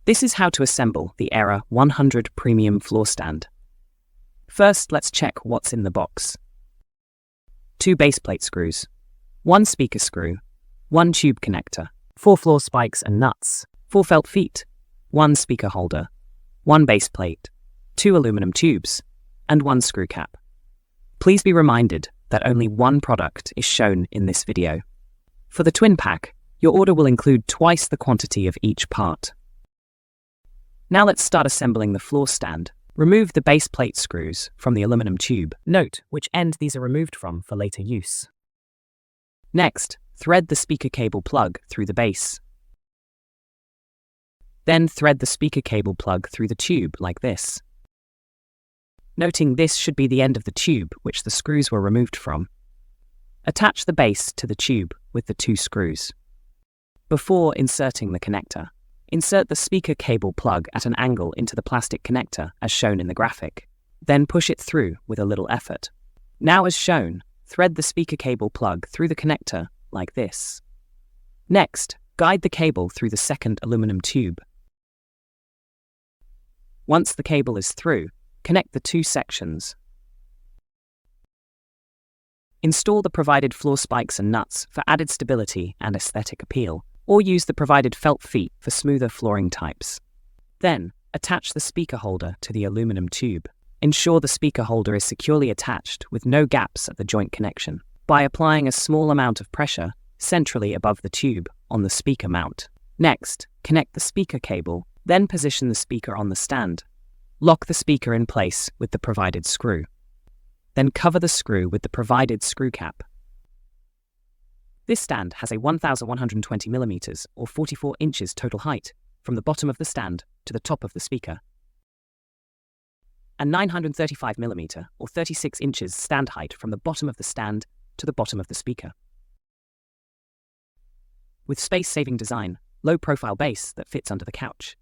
This is how to assemble the ERA100 Premium Floor stand. First, let's check what's in the box. 2 base plate screws, 1 speaker screw, 1 tube connector, 4 floor spikes and nuts, 4 felt feet, 1 speaker holder, 1 base plate, 2 aluminum tubes, and 1 screw cap. Please be reminded that only one product is shown in this video. For the twin pack, your order will include twice the quantity of each part. Now let's start assembling the floor stand. Remove the base plate screws from the aluminum tube. Note which end these are removed from for later use. Next, thread the speaker cable plug through the base. Then thread the speaker cable plug through the tube like this. Noting this should be the end of the tube which the screws were removed from. Attach the base to the tube with the 2 screws. Before inserting the connector, insert the speaker cable plug at an angle into the plastic connector as shown in the graphic. Then push it through with a little effort. Now as shown, thread the speaker cable plug through the connector like this. Next, guide the cable through the second aluminum tube. Once the cable is through, connect the 2 sections. Install the provided floor spikes and nuts for added stability and aesthetic appeal, or use the provided felt feet for smoother flooring types. Then, attach the speaker holder to the aluminum tube. Ensure the speaker holder is securely attached with no gaps at the joint connection by applying a small amount of pressure centrally above the tube on the speaker mount. Next, connect the speaker cable, then position the speaker on the stand. Lock the speaker in place with the provided screw. Then cover the screw with the provided screw cap. This stand has a 1,120 mm or 44 inches total height from the bottom of the stand to the top of the speaker, and 935 mm or 36 inches stand height from the bottom of the stand to the bottom of the speaker. With space-saving design, low-profile base that fits under the couch,